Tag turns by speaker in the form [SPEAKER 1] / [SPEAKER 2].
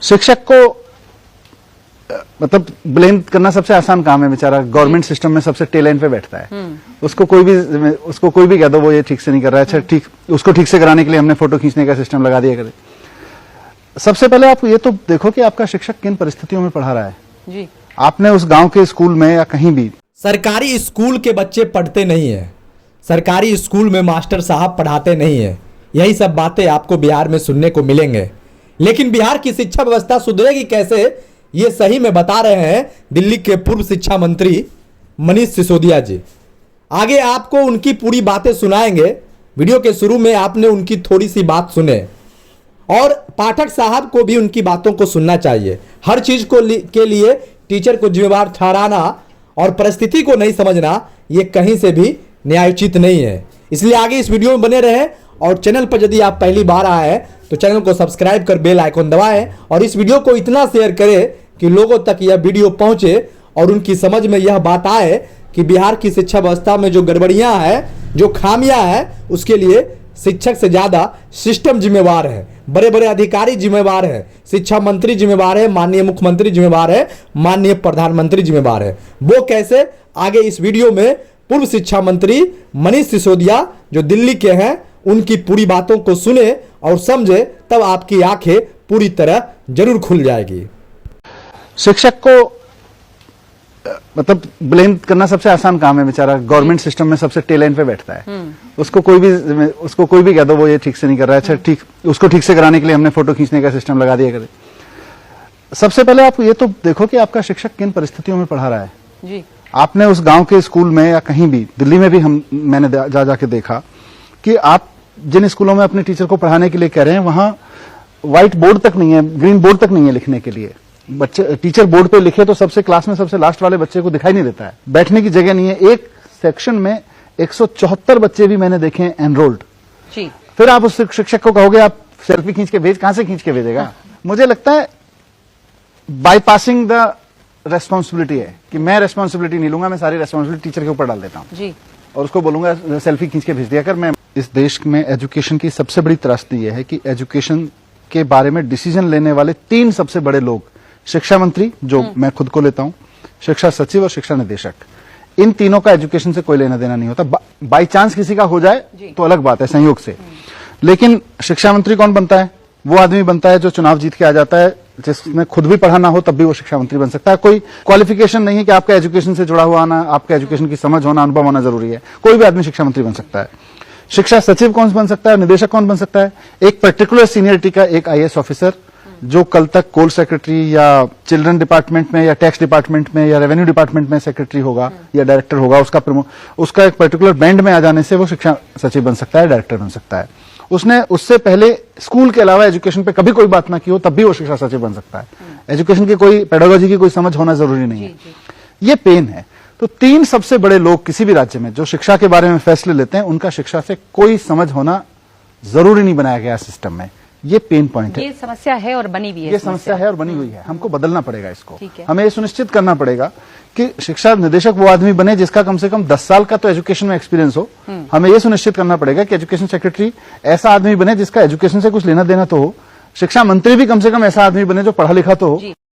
[SPEAKER 1] शिक्षक को मतलब ब्लेम करना सबसे आसान काम है। बेचारा गवर्नमेंट सिस्टम में सबसे टेल एंड पे बैठता है। उसको कोई भी कह दो वो ये ठीक से नहीं कर रहा है, अच्छा ठीक, उसको ठीक से कराने के लिए हमने फोटो खींचने का सिस्टम लगा दिया करे। सबसे पहले आप ये तो देखो कि आपका शिक्षक किन परिस्थितियों में पढ़ा रहा है जी। आपने उस गांव के स्कूल में या कहीं भी,
[SPEAKER 2] सरकारी स्कूल के बच्चे पढ़ते नहीं है, सरकारी स्कूल में मास्टर साहब पढ़ाते नहीं है, यही सब बातें आपको बिहार में सुनने को मिलेंगे। लेकिन बिहार की शिक्षा व्यवस्था सुधरेगी कैसे, ये सही में बता रहे हैं दिल्ली के पूर्व शिक्षा मंत्री मनीष सिसोदिया जी। आगे आपको उनकी पूरी बातें सुनाएंगे। वीडियो के शुरू में आपने उनकी थोड़ी सी बात सुने और पाठक साहब को भी उनकी बातों को सुनना चाहिए। हर चीज के लिए टीचर को जिम्मेवार ठहराना और परिस्थिति को नहीं समझना ये कहीं से भी न्यायोचित नहीं है। इसलिए आगे इस वीडियो में बने रहे और चैनल पर यदि आप पहली बार आए हैं तो चैनल को सब्सक्राइब कर बेल आइकन दबाएं और इस वीडियो को इतना शेयर करें कि लोगों तक यह वीडियो पहुंचे और उनकी समझ में यह बात आए कि बिहार की शिक्षा व्यवस्था में जो गड़बड़ियां हैं, जो खामियां हैं, उसके लिए शिक्षक से ज्यादा सिस्टम जिम्मेवार है, बड़े बड़े अधिकारी जिम्मेवार है, शिक्षा मंत्री जिम्मेवार है, माननीय मुख्यमंत्री जिम्मेवार है, माननीय प्रधानमंत्री जिम्मेवार है। वो कैसे, आगे इस वीडियो में पूर्व शिक्षा मंत्री मनीष सिसोदिया जो दिल्ली के हैं उनकी पूरी बातों को सुने और समझे, तब आपकी आंखें पूरी तरह जरूर खुल जाएगी।
[SPEAKER 1] शिक्षक को मतलब ब्लेम करना सबसे आसान काम है। बेचारा गवर्नमेंट सिस्टम में सबसे टेल एंड पे बैठता है। उसको कोई भी कह दो वो ये ठीक से नहीं कर रहा है, अच्छा ठीक, उसको ठीक से कराने के लिए हमने फोटो खींचने का सिस्टम लगा दिया करे। सबसे पहले आप ये तो देखो कि आपका शिक्षक किन परिस्थितियों में पढ़ा रहा है जी। आपने उस गांव के स्कूल में या कहीं भी, दिल्ली में भी मैंने जाके देखा कि आप जिन स्कूलों में अपने टीचर को पढ़ाने के लिए कह रहे हैं वहां व्हाइट बोर्ड तक नहीं है, ग्रीन बोर्ड तक नहीं है लिखने के लिए। बच्चे टीचर बोर्ड पे लिखे तो सबसे क्लास में सबसे लास्ट वाले बच्चे को दिखाई नहीं देता है, बैठने की जगह नहीं है। एक सेक्शन में 174 बच्चे भी मैंने देखे हैं एनरोल्ड। फिर आप उस शिक्षक को कहोगे आप सेल्फी खींच के भेज, कहां से खींच के भेजेगा? मुझे लगता है बाईपासिंग द रेस्पॉन्सिबिलिटी है कि मैं रेस्पॉन्सिबिलिटी नहीं लूंगा, मैं सारी रेस्पॉन्सिबिलिटी टीचर के ऊपर डाल देता हूं और उसको बोलूंगा सेल्फी खींच के भेज दिया कर। मैं इस देश में एजुकेशन की सबसे बड़ी त्रासदी यह है कि एजुकेशन के बारे में डिसीजन लेने वाले 3 सबसे बड़े लोग, शिक्षा मंत्री जो मैं खुद को लेता हूं, शिक्षा सचिव और शिक्षा निदेशक, इन तीनों का एजुकेशन से कोई लेना देना नहीं होता। बाई चांस किसी का हो जाए तो अलग बात है, संयोग से। लेकिन शिक्षा मंत्री कौन बनता है? वो आदमी बनता है जो चुनाव जीत के आ जाता है, जिसने खुद भी पढ़ा ना हो तब भी वो शिक्षा मंत्री बन सकता है। कोई क्वालिफिकेशन नहीं है कि आपका एजुकेशन से जुड़ा हुआ आना, आपका एजुकेशन की समझ होना, अनुभव होना जरूरी है। कोई भी आदमी शिक्षा मंत्री बन सकता है। शिक्षा सचिव कौन बन सकता है, निदेशक कौन बन सकता है? एक पर्टिकुलर सीनियरिटी का एक आईएएस ऑफिसर जो कल तक कोल सेक्रेटरी या चिल्ड्रन डिपार्टमेंट में या टैक्स डिपार्टमेंट में या रेवेन्यू डिपार्टमेंट में सेक्रेटरी होगा या डायरेक्टर होगा, उसका एक पर्टिकुलर बैंड में आ जाने से वो शिक्षा सचिव बन सकता है, डायरेक्टर बन सकता है। उसने उससे पहले स्कूल के अलावा एजुकेशन पे कभी कोई बात ना की हो तब भी वो शिक्षा सचिव बन सकता है। एजुकेशन की कोई पेडागोजी की कोई समझ होना जरूरी नहीं है। ये पेन है। तो 3 सबसे बड़े लोग किसी भी राज्य में जो शिक्षा के बारे में फैसले लेते हैं, उनका शिक्षा से कोई समझ होना जरूरी नहीं बनाया गया सिस्टम में। ये पेन पॉइंट है,
[SPEAKER 3] ये समस्या है और बनी भी है।
[SPEAKER 1] ये समस्या है और बनी हुई है। हमको बदलना पड़ेगा इसको। हमें ये सुनिश्चित करना पड़ेगा कि शिक्षा निदेशक वो आदमी बने जिसका कम से कम 10 साल का तो एजुकेशन में एक्सपीरियंस हो। हमें ये सुनिश्चित करना पड़ेगा कि एजुकेशन सेक्रेटरी ऐसा आदमी बने जिसका एजुकेशन से कुछ लेना देना तो हो। शिक्षा मंत्री भी कम से कम ऐसा आदमी बने जो पढ़ा लिखा तो हो।